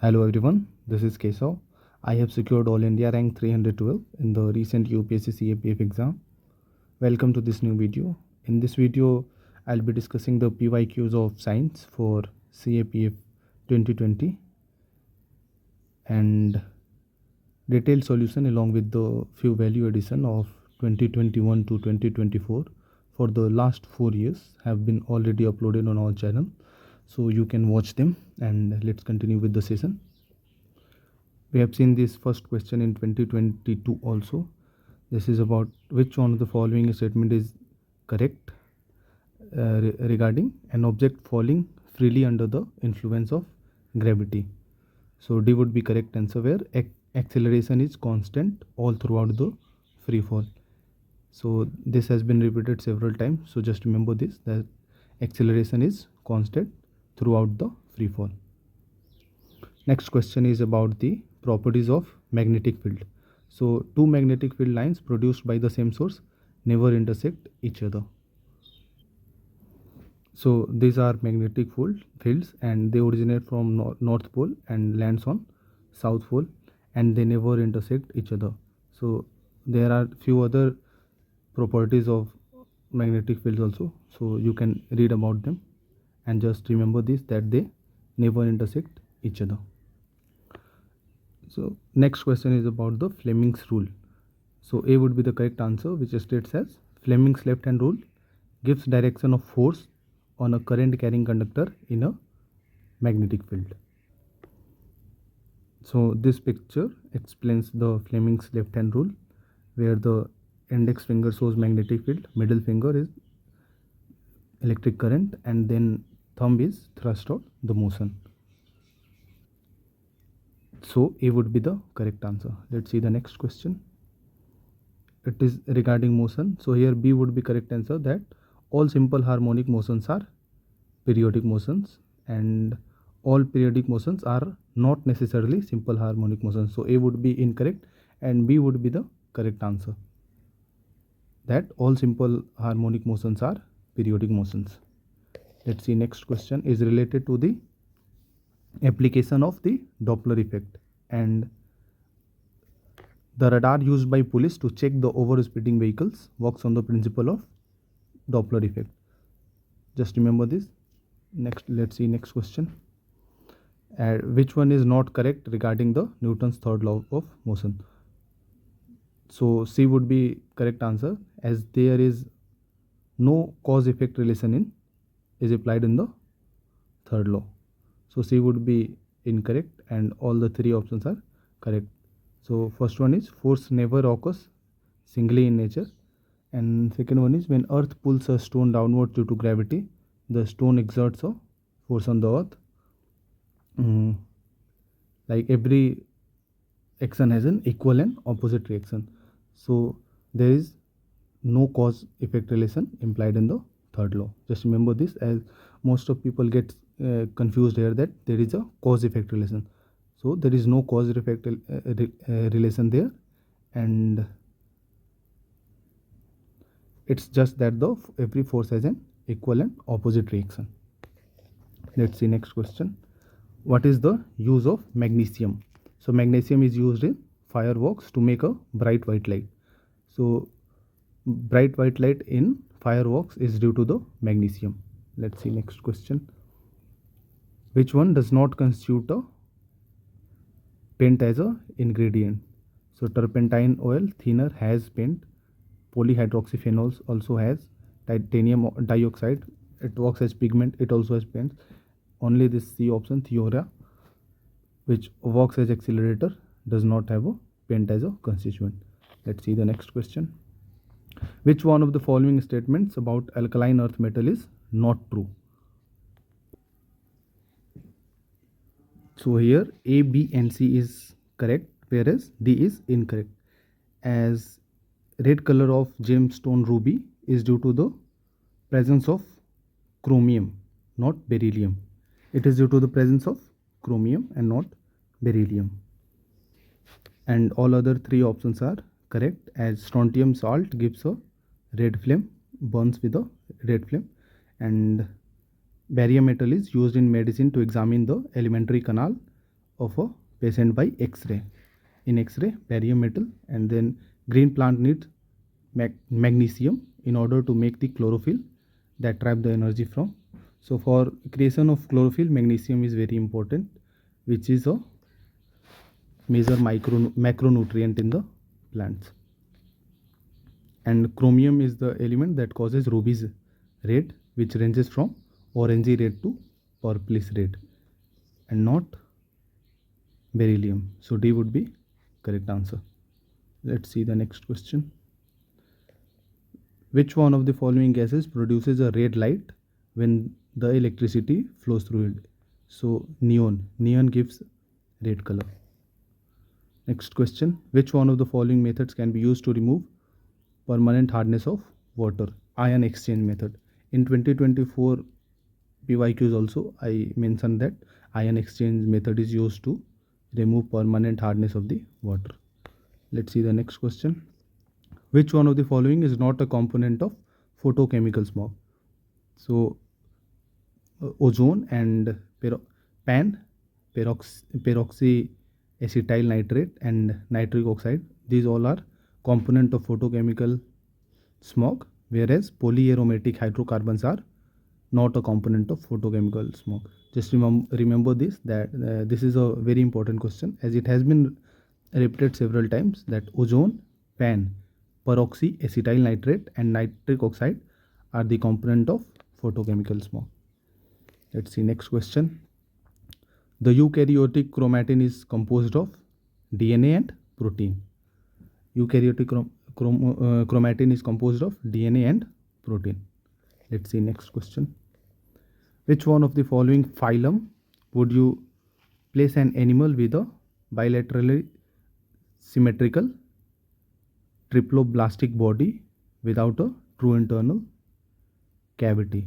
Hello everyone, this is Kesav. I have secured All India rank 312 in the recent UPSC CAPF exam. Welcome to this new video. In this video, I'll be discussing the PYQs of science for CAPF 2020 and detailed solution along with the few value addition of 2021 to 2024 for the last 4 years have been already uploaded on our channel. So you can watch them and let's continue with the session. We have seen this first question in 2022 also. This is about which one of the following statement is correct regarding an object falling freely under the influence of gravity. So D would be correct answer, where acceleration is constant all throughout the free fall. So this has been repeated several times, so just remember this, that acceleration is constant throughout the free fall. Next question is about the properties of magnetic field. So two magnetic field lines produced by the same source never intersect each other. So these are magnetic fields and they originate from north pole and lands on south pole, and they never intersect each other. So there are few other properties of magnetic fields also, so you can read about them and just remember this, that they never intersect each other. So next question is about the Fleming's rule. So A would be the correct answer, which states as Fleming's left hand rule gives direction of force on a current carrying conductor in a magnetic field. So this picture explains the Fleming's left hand rule, where the index finger shows magnetic field, middle finger is electric current, and then thumb is thrust or the motion. So A would be the correct answer. Let's see the next question. It is regarding motion. So here B would be correct answer, that all simple harmonic motions are periodic motions and all periodic motions are not necessarily simple harmonic motions. So A would be incorrect and B would be the correct answer, that all simple harmonic motions are periodic motions. Let's see, next question is related to the application of the Doppler effect, and the radar used by police to check the over speeding vehicles works on the principle of Doppler effect. Just remember this. Next, let's see next question. Which one is not correct regarding the Newton's third law of motion? So C would be correct answer, as there is no cause effect relation is applied in the third law. So C would be incorrect and all the three options are correct. So first one is force never occurs singly in nature, and second one is when earth pulls a stone downward due to gravity, the stone exerts a force on the earth. Like every action has an equal and opposite reaction, so there is no cause effect relation implied in the third law. Just remember this, as most of people get confused here that there is a cause effect relation. So there is no cause effect relation there, and it's just that the every force has an equal and opposite reaction. Let's see next question. What is the use of magnesium? So magnesium is used in fireworks to make a bright white light. So bright white light in fireworks is due to the magnesium. Let's see next question. Which one does not constitute a paint as a ingredient? So turpentine oil thinner has paint. Polyhydroxyphenols also has. Titanium dioxide, it works as pigment, it also has paint. Only this C option, Theoria, which works as accelerator, does not have a paint as a constituent. Let's see the next question. Which one of the following statements about alkaline earth metal is not true? So here A, B and C is correct, whereas D is incorrect, as red color of gemstone ruby is due to the presence of chromium, not beryllium. It is due to the presence of chromium and not beryllium. And all other three options are correct, as strontium salt gives a red flame, burns with a red flame, and barium metal is used in medicine to examine the alimentary canal of a patient by X-ray. In X-ray, barium metal, and then green plant needs magnesium in order to make the chlorophyll that trap the energy from. So for creation of chlorophyll, magnesium is very important, which is a major macronutrient in the plants. And chromium is the element that causes ruby's red, which ranges from orangey red to purplish red, and not beryllium. So D would be correct answer. Let's see the next question. Which one of the following gases produces a red light when the electricity flows through it? So neon. Neon gives red color. Next question. Which one of the following methods can be used to remove permanent hardness of water? Ion exchange method. In 2024 PYQs also I mentioned that ion exchange method is used to remove permanent hardness of the water. Let's see the next question. Which one of the following is not a component of photochemical smog? So ozone and peroxyacetyl nitrate and nitric oxide, these all are component of photochemical smog, whereas polyaromatic hydrocarbons are not a component of photochemical smog. Just remember this, that this is a very important question, as it has been repeated several times, that ozone, peroxyacetyl nitrate and nitric oxide are the component of photochemical smog. Let's see next question. The eukaryotic chromatin is composed of DNA and protein. Eukaryotic chromatin is composed of DNA and protein. Let's see next question. Which one of the following phylum would you place an animal with a bilaterally symmetrical triploblastic body without a true internal cavity?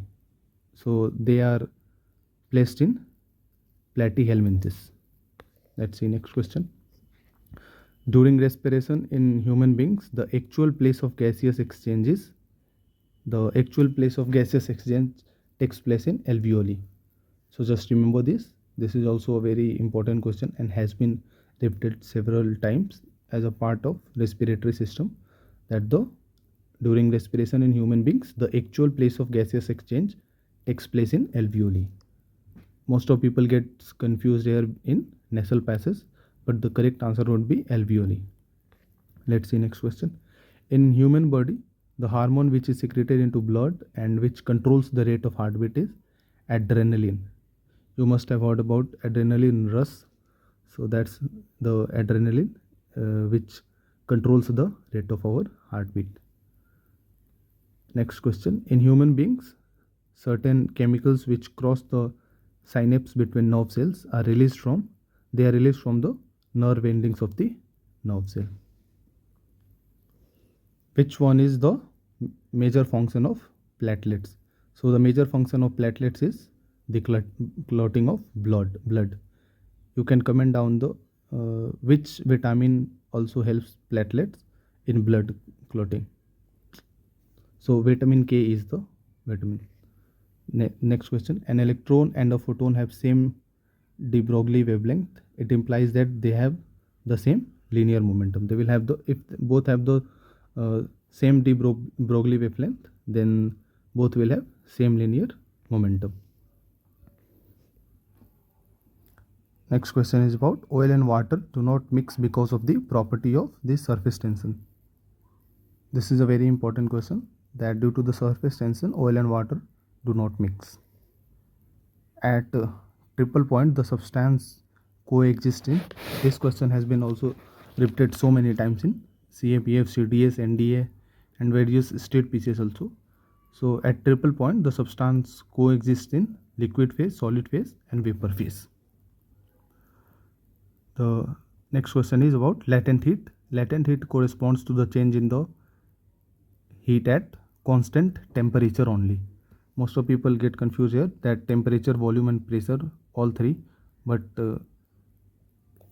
So they are placed in platyhelminthes. Let's see next question. During respiration in human beings, the actual place of gaseous exchange takes place in alveoli. So just remember this. This is also a very important question and has been repeated several times as a part of respiratory system, that during respiration in human beings, the actual place of gaseous exchange takes place in alveoli. Most of people get confused here in nasal passages, but the correct answer would be alveoli. Let's see next question. In human body, the hormone which is secreted into blood and which controls the rate of heartbeat is adrenaline. You must have heard about adrenaline rush. So that's the adrenaline which controls the rate of our heartbeat. Next question. In human beings, certain chemicals which cross the synapse between nerve cells are released from the nerve endings of the nerve cell. Which one is the major function of platelets? So the major function of platelets is the clotting of blood. You can comment down the which vitamin also helps platelets in blood clotting. So vitamin K is the vitamin. Next question. An electron and a photon have same de Broglie wavelength. It implies that they have the same linear momentum. They will have if both have the same de Broglie wavelength, then both will have same linear momentum. Next question is about oil and water do not mix because of the property of the surface tension. This is a very important question, that due to the surface tension, oil and water do not mix. At triple point, the substance coexist in. This question has been also repeated so many times in CAPF, CDS, NDA and various state pieces also. So at triple point, the substance coexist in liquid phase, solid phase and vapor phase. The next question is about latent heat. Latent heat corresponds to the change in the heat at constant temperature only. Most of people get confused here, that temperature, volume and pressure, all three, but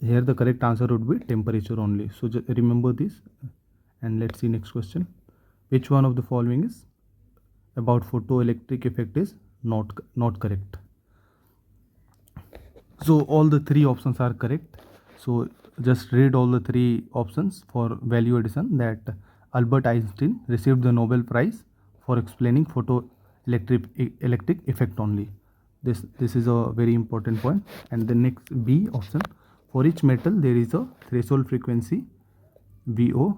here the correct answer would be temperature only. So just remember this. And let's see next question. Which one of the following is about photoelectric effect is not correct? So all the three options are correct. So just read all the three options for value addition. That Albert Einstein received the Nobel Prize for explaining electric effect only. This is a very important point. And the next B option, for each metal there is a threshold frequency VO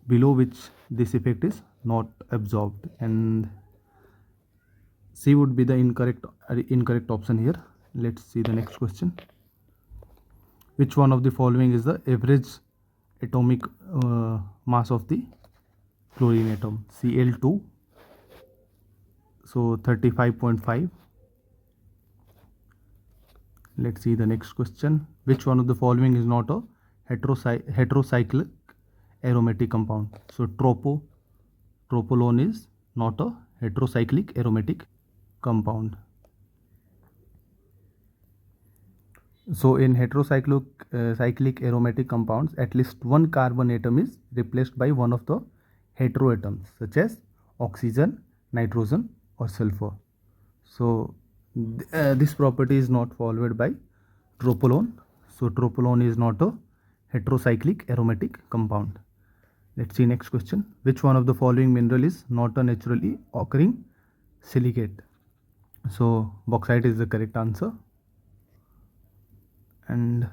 below which this effect is not absorbed, and C would be the incorrect option here. Let's see the next question. Which one of the following is the average atomic mass of the chlorine atom? Cl2, so 35.5. Let's see the next question. Which one of the following is not a heterocyclic aromatic compound? So tropolone is not a heterocyclic aromatic compound. So in cyclic aromatic compounds, at least one carbon atom is replaced by one of the heteroatoms, such as oxygen, nitrogen, or sulfur. So this property is not followed by tropolone. So tropolone is not a heterocyclic aromatic compound. Let's see next question. Which one of the following mineral is not a naturally occurring silicate? So bauxite is the correct answer. And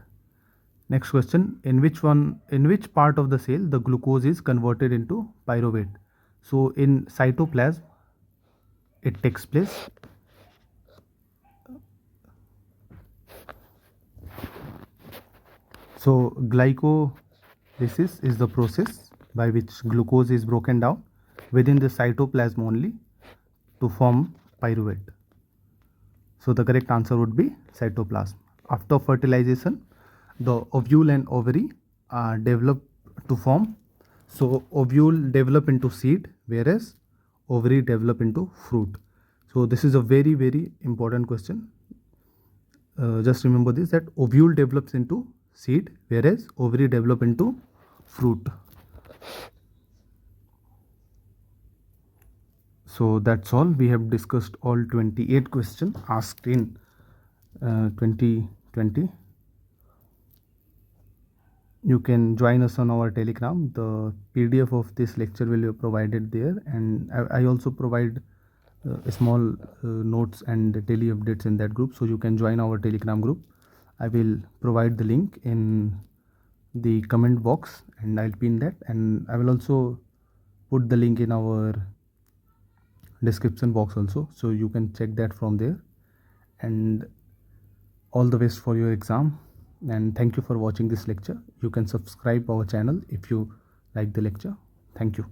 next question, in which part of the cell the glucose is converted into pyruvate? So in cytoplasm it takes place. So glycolysis is the process by which glucose is broken down within the cytoplasm only to form pyruvate. So the correct answer would be cytoplasm. After fertilization, the ovule and ovary develop to form. So ovule develop into seed, whereas ovary develop into fruit. So this is a very, very important question. Just remember this, that ovule develops into seed, whereas ovary develop into fruit. So that's all. We have discussed all 28 questions asked in 2020. You can join us on our Telegram. The PDF of this lecture will be provided there, and I also provide small notes and daily updates in that group, so you can join our Telegram group. I will provide the link in the comment box and I'll pin that, and I will also put the link in our description box also, so you can check that from there. And all the best for your exam, and thank you for watching this lecture. You can subscribe our channel if you like the lecture. Thank you.